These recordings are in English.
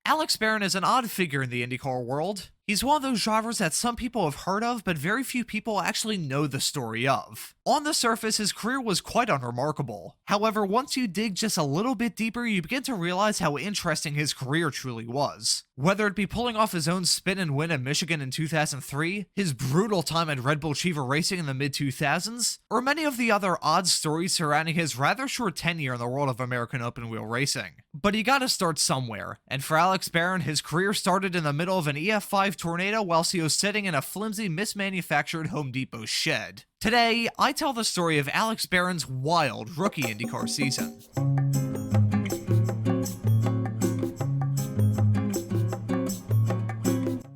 Alex Barron is an odd figure in the IndyCar world. He's one of those drivers that some people have heard of, but very few people actually know the story of. On the surface, his career was quite unremarkable. However, once you dig just a little bit deeper, you begin to realize how interesting his career truly was. Whether it be pulling off his own spin and win at Michigan in 2003, his brutal time at Red Bull Cheever Racing in the mid-2000s, or many of the other odd stories surrounding his rather short tenure in the world of American open-wheel racing. But you gotta start somewhere, and for Alex Barron, his career started in the middle of an EF5 tornado whilst he was sitting in a flimsy mismanufactured Home Depot shed. Today, I tell the story of Alex Barron's wild rookie IndyCar season.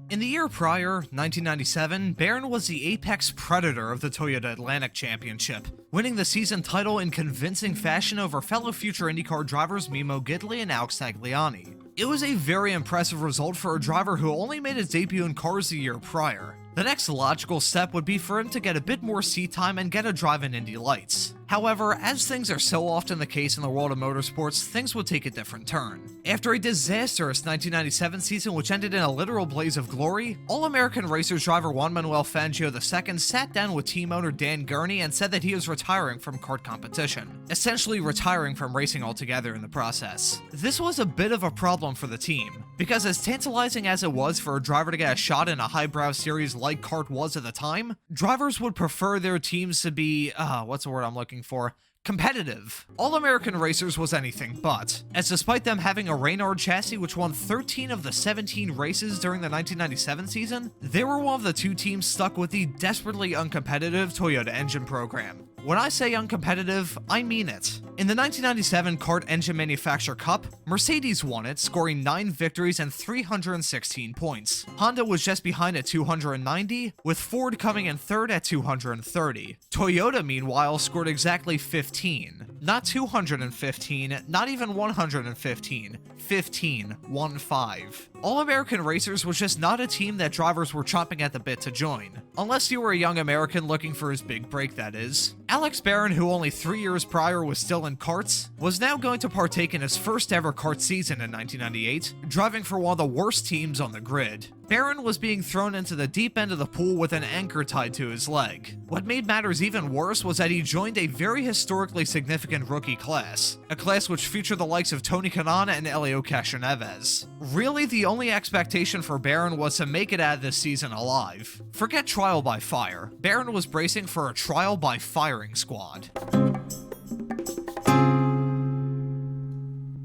In the year prior, 1997, Barron was the apex predator of the Toyota Atlantic Championship, winning the season title in convincing fashion over fellow future IndyCar drivers Mimo Gidley and Alex Tagliani. It was a very impressive result for a driver who only made his debut in cars the year prior. The next logical step would be for him to get a bit more seat time and get a drive in Indy Lights. However, as things are so often the case in the world of motorsports, things would take a different turn. After a disastrous 1997 season which ended in a literal blaze of glory, All-American Racers driver Juan Manuel Fangio II sat down with team owner Dan Gurney and said that he was retiring from kart competition, essentially retiring from racing altogether in the process. This was a bit of a problem for the team, because as tantalizing as it was for a driver to get a shot in a highbrow series like kart was at the time, drivers would prefer their teams to be, what's the word I'm looking for? Competitive. All-American Racers was anything but, as despite them having a Reynard chassis which won 13 of the 17 races during the 1997 season, they were one of the two teams stuck with the desperately uncompetitive Toyota engine program. When I say uncompetitive, I mean it. In the 1997 Kart Engine Manufacturer Cup, Mercedes won it, scoring 9 victories and 316 points. Honda was just behind at 290, with Ford coming in third at 230. Toyota, meanwhile, scored exactly 15. Not 215, not even 115. 15. 1-5. All-American Racers was just not a team that drivers were chomping at the bit to join. Unless you were a young American looking for his big break, that is. Alex Barron, who only 3 years prior was still in karts, was now going to partake in his first ever kart season in 1998, driving for one of the worst teams on the grid. Barron was being thrown into the deep end of the pool with an anchor tied to his leg. What made matters even worse was that he joined a very historically significant rookie class, a class which featured the likes of Tony Kanaan and Elio Castroneves. Really, the only expectation for Barron was to make it out of this season alive. Forget trial by fire. Barron was bracing for a trial by firing squad.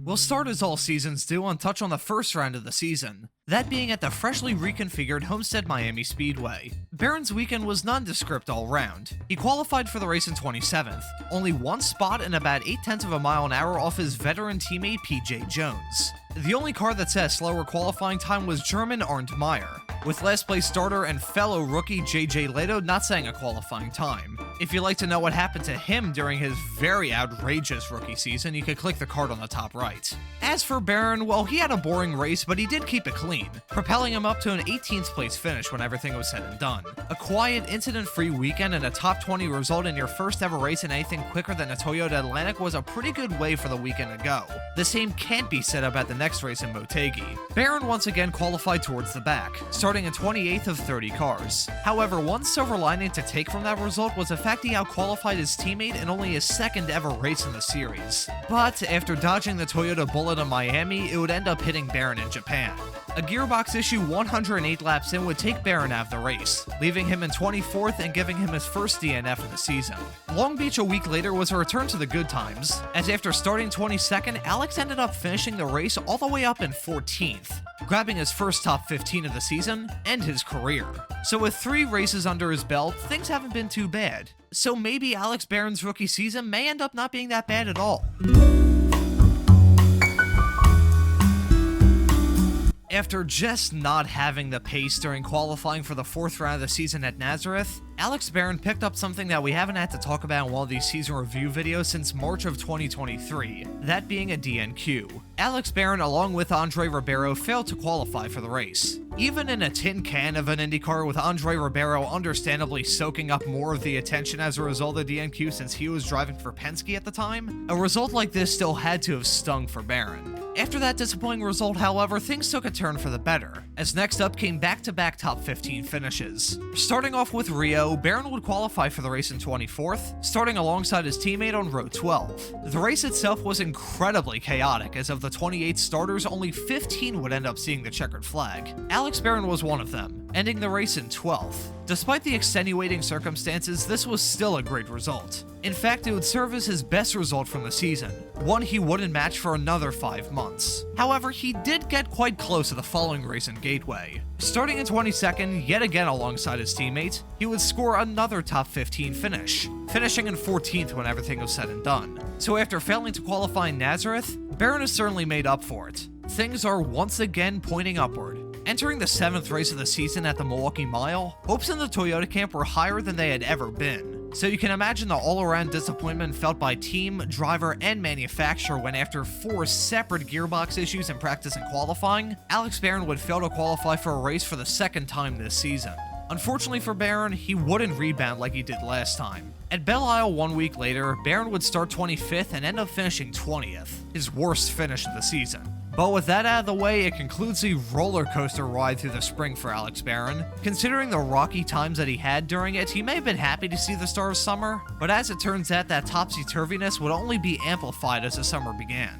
We'll start as all seasons do and touch on the first round of the season, that being at the freshly reconfigured Homestead Miami Speedway. Barron's weekend was nondescript all round. He qualified for the race in 27th, only one spot and about 0.8 of a mile an hour off his veteran teammate PJ Jones. The only car that set a slower qualifying time was German Arndt Meyer, with last place starter and fellow rookie JJ Leto not setting a qualifying time. If you'd like to know what happened to him during his very outrageous rookie season, you could click the card on the top right. As for Barron, well, he had a boring race, but he did keep it clean, propelling him up to an 18th place finish when everything was said and done. A quiet, incident-free weekend and a top 20 result in your first ever race in anything quicker than a Toyota Atlantic was a pretty good way for the weekend to go. The same can't be said about the next race in Motegi. Barron once again qualified towards the back, starting in 28th of 30 cars. However, one silver lining to take from that result was the fact he outqualified his teammate in only his second ever race in the series. But after dodging the Toyota Bullet in Miami, it would end up hitting Barron in Japan. A gearbox issue 108 laps in would take Barron out of the race, leaving him in 24th and giving him his first DNF of the season. Long Beach a week later was a return to the good times, as after starting 22nd, Alex ended up finishing the race all the way up in 14th, grabbing his first top 15 of the season and his career. So with 3 races under his belt, things haven't been too bad. So maybe Alex Barron's rookie season may end up not being that bad at all. After just not having the pace during qualifying for the 4th round of the season at Nazareth, Alex Barron picked up something that we haven't had to talk about in one of these season review videos since March of 2023, that being a DNQ. Alex Barron, along with Andre Ribeiro, failed to qualify for the race. Even in a tin can of an IndyCar, with Andre Ribeiro understandably soaking up more of the attention as a result of the DNQ since he was driving for Penske at the time, a result like this still had to have stung for Barron. After that disappointing result, however, things took a turn for the better, as next up came back-to-back top 15 finishes. Starting off with Rio, Barron would qualify for the race in 24th, starting alongside his teammate on row 12. The race itself was incredibly chaotic, as of the 28 starters, only 15 would end up seeing the checkered flag. Alex Barron was one of them, ending the race in 12th. Despite the extenuating circumstances, this was still a great result. In fact, it would serve as his best result from the season, one he wouldn't match for another 5 months. However, he did get quite close to the following race in Gateway. Starting in 22nd, yet again alongside his teammate, he would score another top 15 finish, finishing in 14th when everything was said and done. So after failing to qualify in Nazareth, Barron has certainly made up for it. Things are once again pointing upward. Entering the 7th race of the season at the Milwaukee Mile, hopes in the Toyota camp were higher than they had ever been. So you can imagine the all-around disappointment felt by team, driver, and manufacturer when after 4 separate gearbox issues in practice and qualifying, Alex Barron would fail to qualify for a race for the 2nd time this season. Unfortunately for Barron, he wouldn't rebound like he did last time. At Belle Isle 1 week later, Barron would start 25th and end up finishing 20th, his worst finish of the season. But with that out of the way, it concludes a roller coaster ride through the spring for Alex Barron. Considering the rocky times that he had during it, he may have been happy to see the start of summer, but as it turns out, that topsy-turviness would only be amplified as the summer began.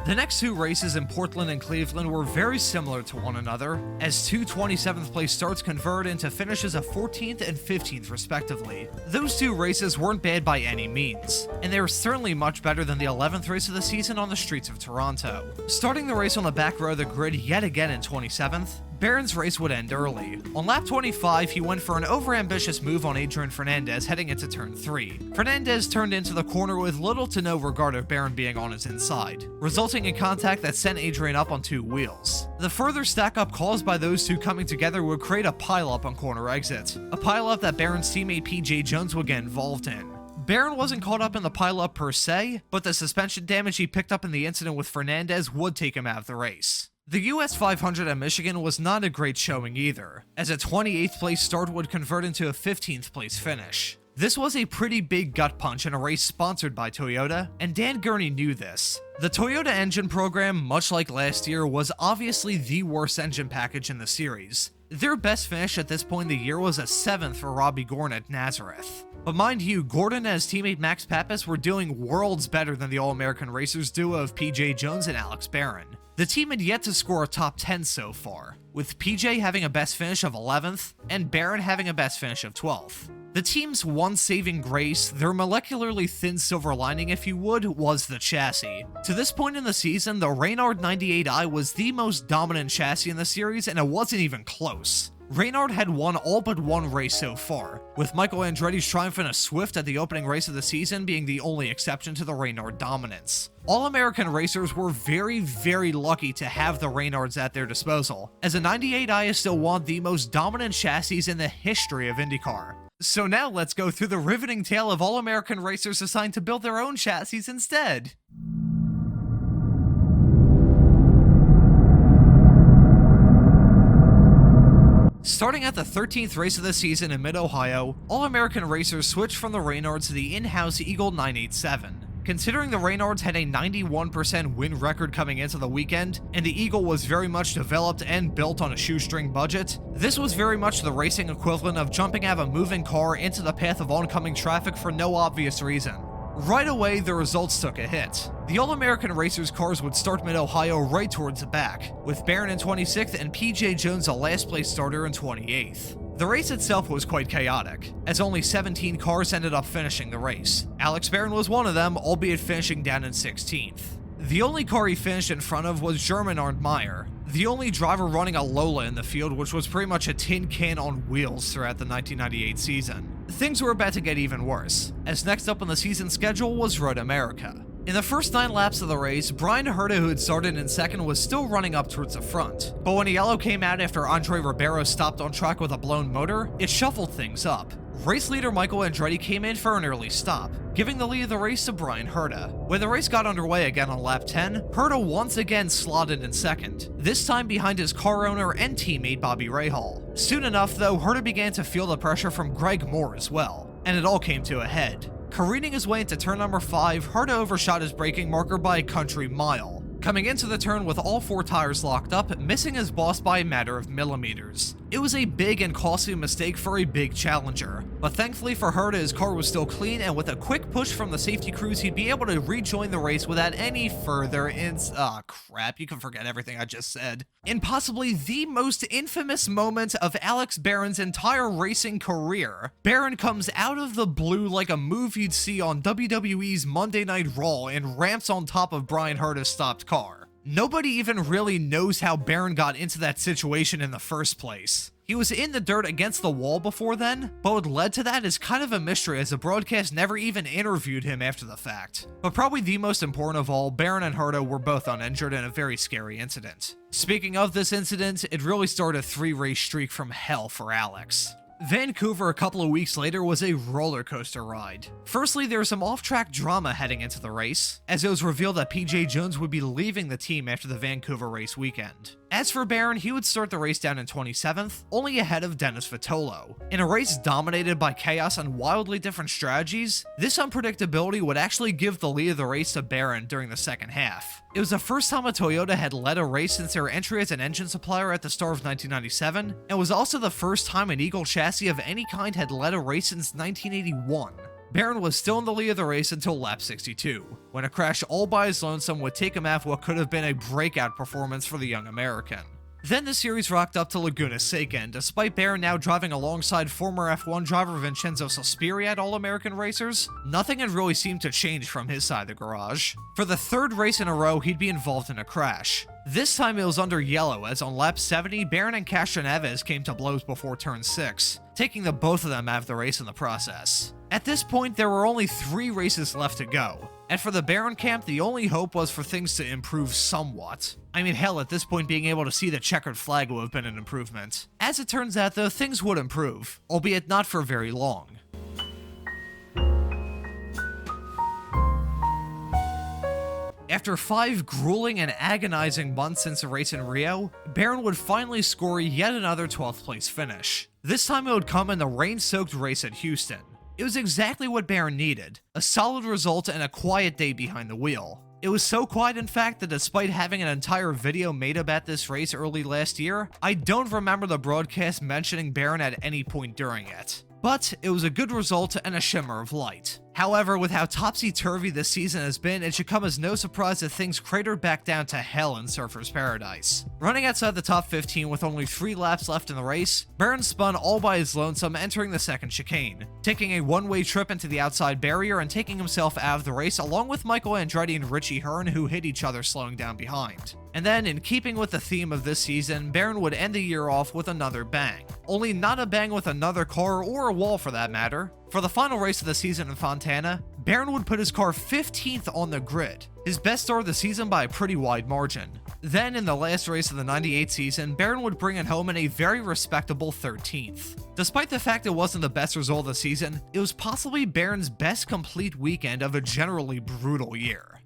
The next 2 races in Portland and Cleveland were very similar to one another, as 2 27th place starts converted into finishes of 14th and 15th respectively. Those 2 races weren't bad by any means, and they were certainly much better than the 11th race of the season on the streets of Toronto. Starting the race on the back row of the grid yet again in 27th, Barron's race would end early. On lap 25, he went for an overambitious move on Adrian Fernandez heading into turn 3. Fernandez turned into the corner with little to no regard of Barron being on his inside, resulting in contact that sent Adrian up on 2 wheels. The further stack-up caused by those 2 coming together would create a pile-up on corner exit, a pile-up that Barron's teammate PJ Jones would get involved in. Barron wasn't caught up in the pile-up per se, but the suspension damage he picked up in the incident with Fernandez would take him out of the race. The US 500 at Michigan was not a great showing either, as a 28th place start would convert into a 15th place finish. This was a pretty big gut punch in a race sponsored by Toyota, and Dan Gurney knew this. The Toyota engine program, much like last year, was obviously the worst engine package in the series. Their best finish at this point in the year was a 7th for Robbie Gordon at Nazareth. But mind you, Gordon and his teammate Max Pappas were doing worlds better than the All-American Racers duo of PJ Jones and Alex Barron. The team had yet to score a top 10 so far, with PJ having a best finish of 11th and Barron having a best finish of 12th. The team's one saving grace, their molecularly thin silver lining if you would, was the chassis. To this point in the season, the Reynard 98i was the most dominant chassis in the series, and it wasn't even close. Reynard had won all but 1 race so far, with Michael Andretti's triumph in a Swift at the opening race of the season being the only exception to the Reynard dominance. All-American racers were very, very lucky to have the Reynards at their disposal, as a 98i is still one of the most dominant chassis in the history of IndyCar. So now let's go through the riveting tale of All-American racers assigned to build their own chassis instead. Starting at the 13th race of the season in Mid-Ohio, All-American racers switched from the Reynards to the in-house Eagle 987. Considering the Reynards had a 91% win record coming into the weekend, and the Eagle was very much developed and built on a shoestring budget, this was very much the racing equivalent of jumping out of a moving car into the path of oncoming traffic for no obvious reason. Right away, the results took a hit. The All-American Racers cars would start Mid-Ohio right towards the back, with Barron in 26th and PJ Jones a last place starter in 28th. The race itself was quite chaotic, as only 17 cars ended up finishing the race. Alex Barron was one of them, albeit finishing down in 16th. The only car he finished in front of was German Arndt Meyer, the only driver running a Lola in the field, which was pretty much a tin can on wheels throughout the 1998 season. Things were about to get even worse, as next up on the season schedule was Road America. In the first 9 laps of the race, Brian Herta, who had started in second, was still running up towards the front. But when a yellow came out after Andre Ribeiro stopped on track with a blown motor, it shuffled things up. Race leader Michael Andretti came in for an early stop, giving the lead of the race to Brian Herta. When the race got underway again on lap 10, Herta once again slotted in second, this time behind his car owner and teammate Bobby Rahal. Soon enough though, Herta began to feel the pressure from Greg Moore as well, and it all came to a head. Careening his way into turn number 5, Herta overshot his braking marker by a country mile, coming into the turn with all 4 tires locked up, missing his boss by a matter of millimeters. It was a big and costly mistake for a big challenger, but thankfully for Herta, his car was still clean, and with a quick push from the safety crews, he'd be able to rejoin the race without any further crap, you can forget everything I just said. In possibly the most infamous moment of Alex Barron's entire racing career, Barron comes out of the blue like a move you'd see on WWE's Monday Night Raw and ramps on top of Brian Herta's stopped car. Nobody even really knows how Barron got into that situation in the first place. He was in the dirt against the wall before then, but what led to that is kind of a mystery as the broadcast never even interviewed him after the fact. But probably the most important of all, Barron and Herta were both uninjured in a very scary incident. Speaking of this incident, it really started a 3-race streak from hell for Alex. Vancouver a couple of weeks later was a roller coaster ride. Firstly, there was some off-track drama heading into the race, as it was revealed that PJ Jones would be leaving the team after the Vancouver race weekend. As for Barron, he would start the race down in 27th, only ahead of Dennis Vitolo. In a race dominated by chaos and wildly different strategies, this unpredictability would actually give the lead of the race to Barron during the second half. It was the first time a Toyota had led a race since their entry as an engine supplier at the start of 1997, and was also the first time an Eagle chassis of any kind had led a race since 1981. Barron was still in the lead of the race until lap 62, when a crash all by his lonesome would take him out what could have been a breakout performance for the young American. Then the series rocked up to Laguna Seca, and despite Barron now driving alongside former F1 driver Vincenzo Sospiri at All-American Racers, nothing had really seemed to change from his side of the garage. For the 3rd race in a row, he'd be involved in a crash. This time it was under yellow, as on lap 70, Barron and Castroneves came to blows before turn 6, taking the both of them out of the race in the process. At this point, there were only 3 races left to go, and for the Barron camp, the only hope was for things to improve somewhat. I mean, hell, at this point, being able to see the checkered flag would have been an improvement. As it turns out, though, things would improve, albeit not for very long. After 5 grueling and agonizing months since the race in Rio, Barron would finally score yet another 12th place finish. This time it would come in the rain-soaked race at Houston. It was exactly what Barron needed, a solid result and a quiet day behind the wheel. It was so quiet, in fact, that despite having an entire video made about this race early last year, I don't remember the broadcast mentioning Barron at any point during it. But it was a good result and a shimmer of light. However, with how topsy-turvy this season has been, it should come as no surprise that things cratered back down to hell in Surfer's Paradise. Running outside the top 15 with only 3 laps left in the race, Barron spun all by his lonesome entering the second chicane, taking a one-way trip into the outside barrier and taking himself out of the race along with Michael Andretti and Richie Hearn, who hit each other slowing down behind. And then, in keeping with the theme of this season, Barron would end the year off with another bang. Only not a bang with another car, or a wall for that matter. For the final race of the season in Fontana, Barron would put his car 15th on the grid, his best start of the season by a pretty wide margin. Then, in the last race of the 98 season, Barron would bring it home in a very respectable 13th. Despite the fact it wasn't the best result of the season, it was possibly Barron's best complete weekend of a generally brutal year.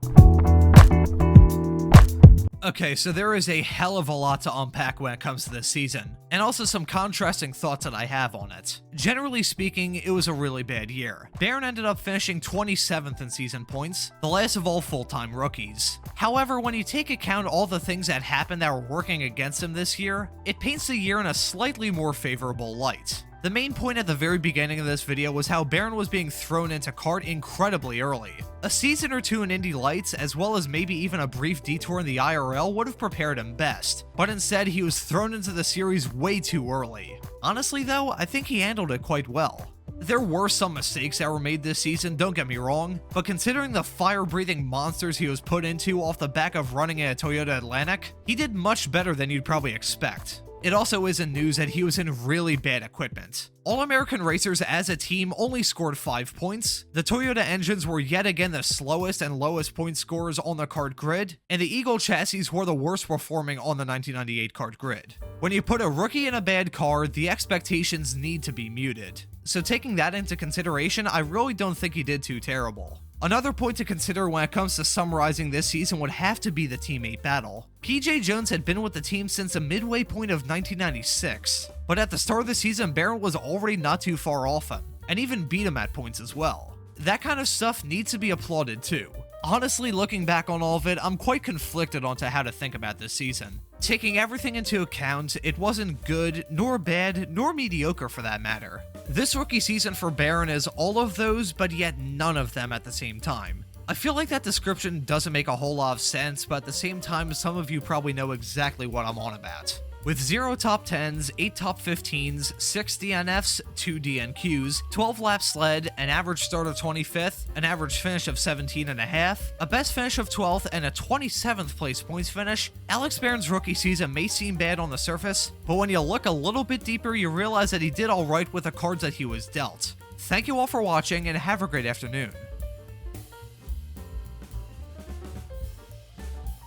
Okay, so there is a hell of a lot to unpack when it comes to this season, and also some contrasting thoughts that I have on it. Generally speaking, it was a really bad year. Barron ended up finishing 27th in season points, the last of all full-time rookies. However, when you take account all the things that happened that were working against him this year, it paints the year in a slightly more favorable light. The main point at the very beginning of this video was how Barron was being thrown into kart incredibly early. A season or two in Indy Lights, as well as maybe even a brief detour in the IRL, would have prepared him best, but instead he was thrown into the series way too early. Honestly though, I think he handled it quite well. There were some mistakes that were made this season, don't get me wrong, but considering the fire-breathing monsters he was put into off the back of running a Toyota Atlantic, he did much better than you'd probably expect. It also isn't news that he was in really bad equipment. All-American Racers as a team only scored 5 points, the Toyota engines were yet again the slowest and lowest point scorers on the kart grid, and the Eagle chassis were the worst performing on the 1998 kart grid. When you put a rookie in a bad car, the expectations need to be muted. So taking that into consideration, I really don't think he did too terrible. Another point to consider when it comes to summarizing this season would have to be the teammate battle. PJ Jones had been with the team since the midway point of 1996, but at the start of the season, Barron was already not too far off him, and even beat him at points as well. that kind of stuff needs to be applauded too. Honestly, looking back on all of it, I'm quite conflicted onto how to think about this season. Taking everything into account, it wasn't good, nor bad, nor mediocre for that matter. This rookie season for Barron is all of those, but yet none of them at the same time. I feel like that description doesn't make a whole lot of sense, but at the same time, some of you probably know exactly what I'm on about. With 0 top 10s, 8 top 15s, 6 DNFs, 2 DNQs, 12 lap sled, an average start of 25th, an average finish of 17.5, a best finish of 12th, and a 27th place points finish, Alex Barron's rookie season may seem bad on the surface, but when you look a little bit deeper, you realize that he did alright with the cards that he was dealt. Thank you all for watching, and have a great afternoon.